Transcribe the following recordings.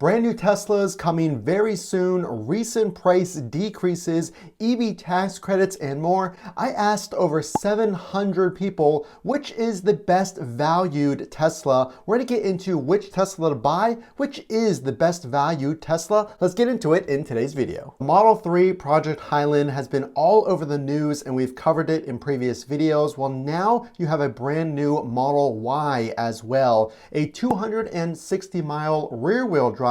Brand new Teslas coming very soon, recent price decreases, EV tax credits, and more. I asked over 700 people which is the best valued Tesla. We're going to get into which Tesla to buy, which is the best valued Tesla. Let's get into it in today's video. Model 3 Project Highland has been all over the news and we've covered it in previous videos. Well, now you have a brand new Model Y as well, a 260-mile rear-wheel drive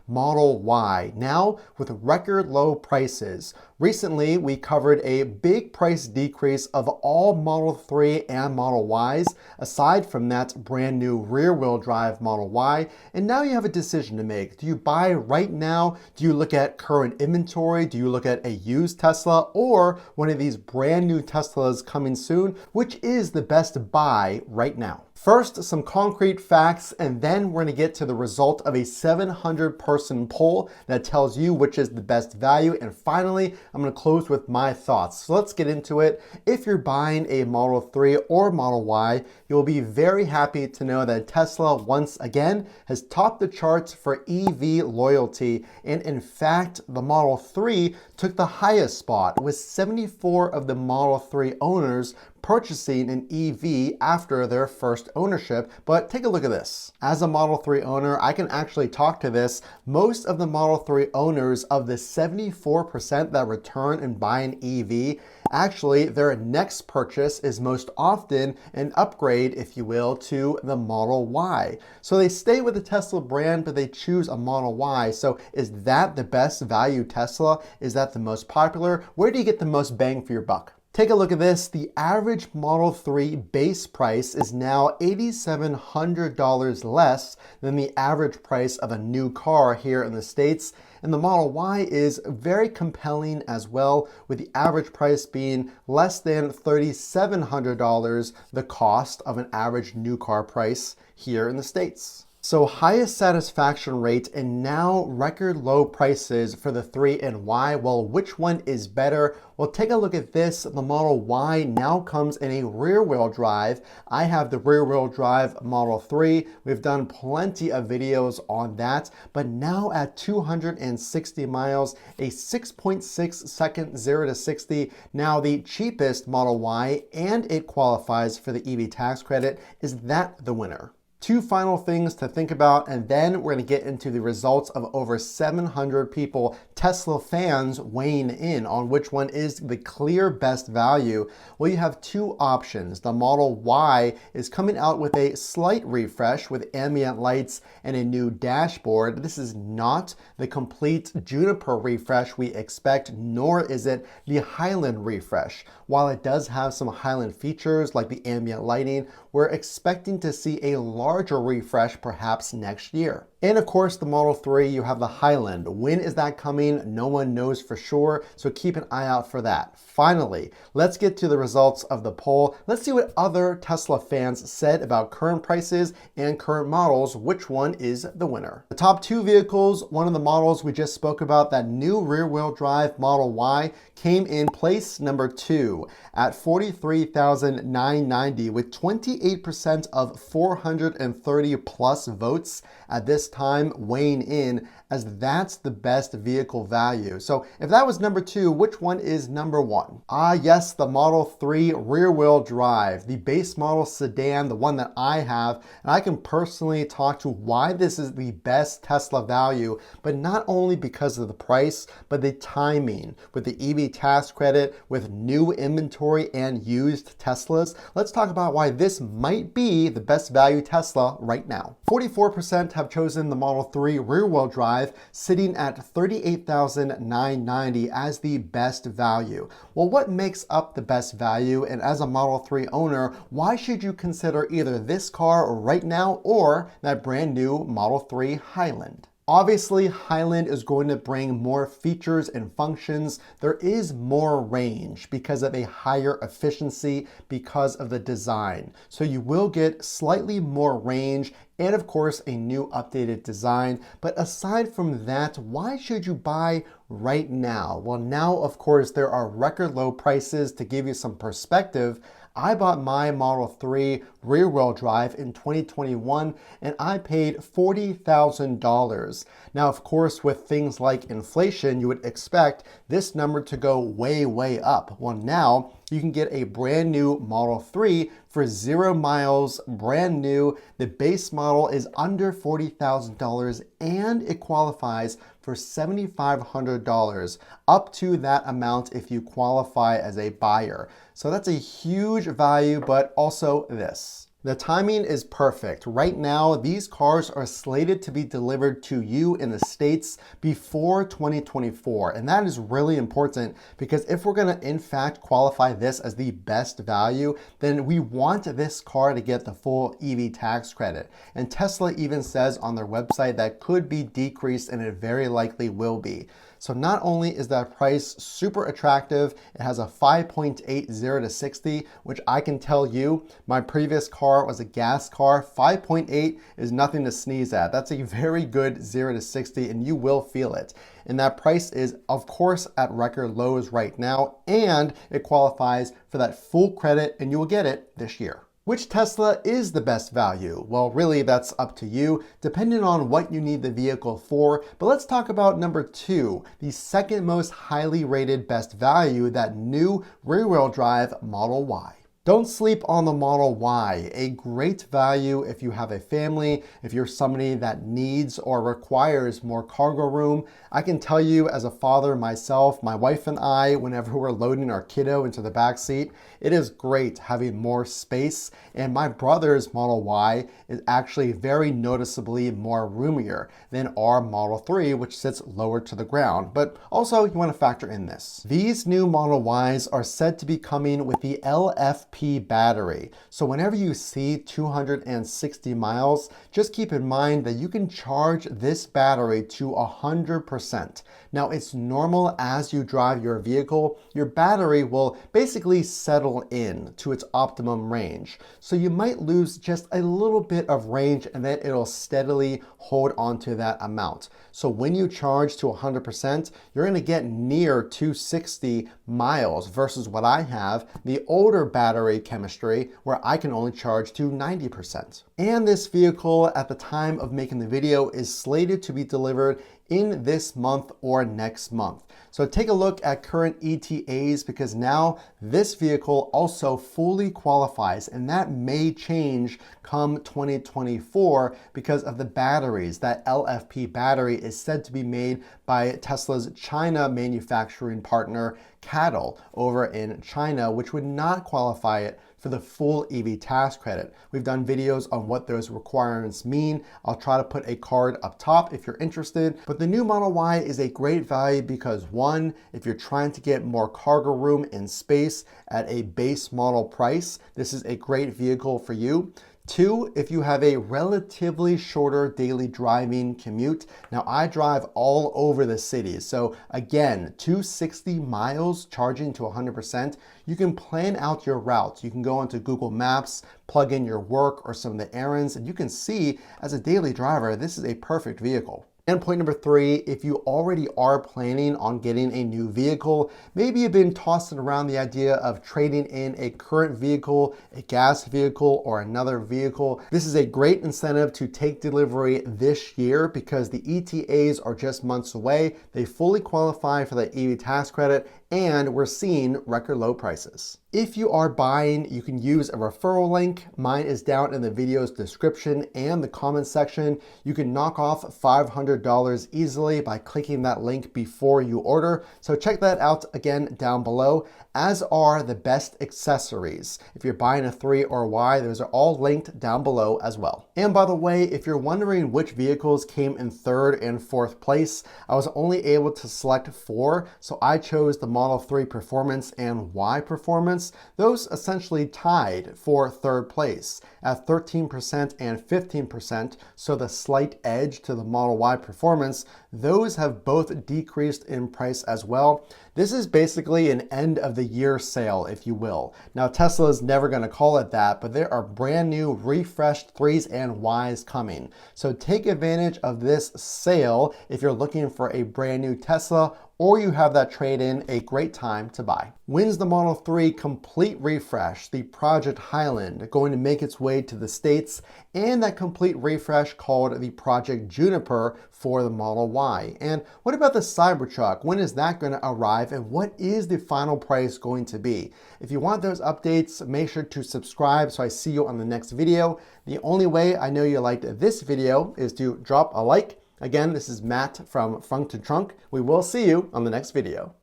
Model Y, now with record low prices. Recently, we covered a big price decrease of all Model 3 and Model Ys, aside from that brand new rear-wheel drive Model Y, and now you have a decision to make. Do you buy right now? Do you look at current inventory? Do you look at a used Tesla or one of these brand new Teslas coming soon? Which is the best buy right now? First, some concrete facts, and then we're going to get to the result of a 700-person poll that tells you which is the best value. And finally, I'm going to close with my thoughts. So let's get into it. If you're buying a Model 3 or Model Y, you'll be very happy to know that Tesla once again has topped the charts for EV loyalty. And in fact, the Model 3 took the highest spot, with 74 of the Model 3 owners purchasing an EV after their first ownership. But take a look at this. As a Model 3 owner, I can actually talk to this. Most of the Model 3 owners, of the 74% that return and buy an EV, actually their next purchase is most often an upgrade, if you will, to the Model Y. So they stay with the Tesla brand, but they choose a Model Y. So is that the best value Tesla? Is that the most popular? Where do you get the most bang for your buck? Take a look at this. The average Model 3 base price is now $8,700 less than the average price of a new car here in the States. And the Model Y is very compelling as well, with the average price being less than $3,700, the cost of an average new car price here in the States. So highest satisfaction rate and now record low prices for the 3 and Y. Well, which one is better? Well, take a look at this. The Model Y now comes in a rear-wheel drive. I have the rear-wheel drive Model 3. We've done plenty of videos on that, but now at 260 miles, a 6.6 second 0 to 60. Now the cheapest Model Y, and it qualifies for the EV tax credit. Is that the winner? Two final things to think about, and then we're going to get into the results of over 700 people, Tesla fans, weighing in on which one is the clear best value. Well, you have two options. The Model Y is coming out with a slight refresh with ambient lights and a new dashboard. This is not the complete Juniper refresh we expect, nor is it the Highland refresh. While it does have some Highland features like the ambient lighting, we're expecting to see a larger refresh perhaps next year. And of course, the Model 3, you have the Highland. When is that coming? No one knows for sure, so keep an eye out for that. Finally, let's get to the results of the poll. Let's see what other Tesla fans said about current prices and current models. Which one is the winner? The top two vehicles, one of the models we just spoke about, that new rear-wheel drive Model Y, came in place number 2 at $43,990 with 28% of 430 plus votes at this time weighing in as that's the best vehicle value. So if that was number 2, which one is number 1? Yes, the Model 3 rear-wheel drive, the base model sedan, the one that I have, and I can personally talk to why this is the best Tesla value, but not only because of the price, but the timing with the EV tax credit, with new inventory and used Teslas. Let's talk about why this might be the best value Tesla right now. 44% have chosen the Model 3 rear-wheel drive, sitting at $38,990 as the best value. Well, what makes up the best value? And as a Model 3 owner, why should you consider either this car right now or that brand new Model 3 Highland? Obviously, Highland is going to bring more features and functions. There is more range because of a higher efficiency because of the design. So you will get slightly more range and of course a new updated design. But aside from that, why should you buy right now? Well, now of course there are record low prices. To give you some perspective, I bought my Model 3 rear-wheel drive in 2021 and I paid $40,000. Now, of course, with things like inflation, you would expect this number to go way, way up. Well, now you can get a brand new Model 3 for 0 miles, brand new. The base model is under $40,000 and it qualifies for $7,500, up to that amount if you qualify as a buyer. So that's a huge value, but also this. The timing is perfect. Right now, these cars are slated to be delivered to you in the States before 2024. And that is really important because if we're gonna in fact qualify this as the best value, then we want this car to get the full EV tax credit. And Tesla even says on their website that could be decreased, and it very likely will be. So not only is that price super attractive, it has a 5.8 0 to 60, which I can tell you, my previous car was a gas car. 5.8 is nothing to sneeze at. That's a very good 0 to 60, and you will feel it. And that price is, of course, at record lows right now, and it qualifies for that full credit, and you will get it this year. Which Tesla is the best value? Well, really, that's up to you, depending on what you need the vehicle for. But let's talk about number 2, the second most highly rated best value, that new rear-wheel drive Model Y. Don't sleep on the Model Y, a great value if you have a family, if you're somebody that needs or requires more cargo room. I can tell you as a father myself, my wife and I, whenever we're loading our kiddo into the back seat, it is great having more space. And my brother's Model Y is actually very noticeably more roomier than our Model 3, which sits lower to the ground. But also you want to factor in this. These new Model Ys are said to be coming with the LFP battery. So whenever you see 260 miles, just keep in mind that you can charge this battery to 100%. Now, it's normal as you drive your vehicle, your battery will basically settle in to its optimum range. So you might lose just a little bit of range and then it'll steadily hold on to that amount. So when you charge to 100%, you're gonna get near 260 miles versus what I have, the older battery chemistry, where I can only charge to 90%. And this vehicle at the time of making the video is slated to be delivered in this month or next month. So take a look at current ETAs because now this vehicle also fully qualifies, and that may change come 2024 because of the batteries. That LFP battery is said to be made by Tesla's China manufacturing partner, Cattle, over in China, which would not qualify it for the full EV tax credit. We've done videos on what those requirements mean. I'll try to put a card up top if you're interested. But the new Model Y is a great value because one, if you're trying to get more cargo room and space at a base model price, this is a great vehicle for you. 2, if you have a relatively shorter daily driving commute. Now, I drive all over the city. So again, 260 miles charging to 100%. You can plan out your route. You can go into Google Maps, plug in your work or some of the errands, and you can see as a daily driver, this is a perfect vehicle. And point number 3, if you already are planning on getting a new vehicle, maybe you've been tossing around the idea of trading in a current vehicle, a gas vehicle, or another vehicle. This is a great incentive to take delivery this year because the ETAs are just months away. They fully qualify for the EV tax credit, and we're seeing record low prices. If you are buying, you can use a referral link. Mine is down in the video's description and the comment section. You can knock off $500 easily by clicking that link before you order. So check that out again down below, as are the best accessories. If you're buying a 3 or Y, those are all linked down below as well. And by the way, if you're wondering which vehicles came in 3rd and 4th place, I was only able to select 4. So I chose the Model 3 Performance and Y Performance. Those essentially tied for 3rd place at 13% and 15%. So the slight edge to the Model Y Performance, those have both decreased in price as well. This is basically an end of the year sale, if you will. Now, Tesla is never going to call it that, but there are brand new refreshed 3s and Ys coming. So take advantage of this sale if you're looking for a brand new Tesla or you have that trade-in, a great time to buy. When's the Model 3 complete refresh, the Project Highland, going to make its way to the States, and that complete refresh called the Project Juniper for the Model Y? And what about the Cybertruck? When is that going to arrive, and what is the final price going to be? If you want those updates, make sure to subscribe so I see you on the next video. The only way I know you liked this video is to drop a like. Again, this is Matt from Funk to Trunk. We will see you on the next video.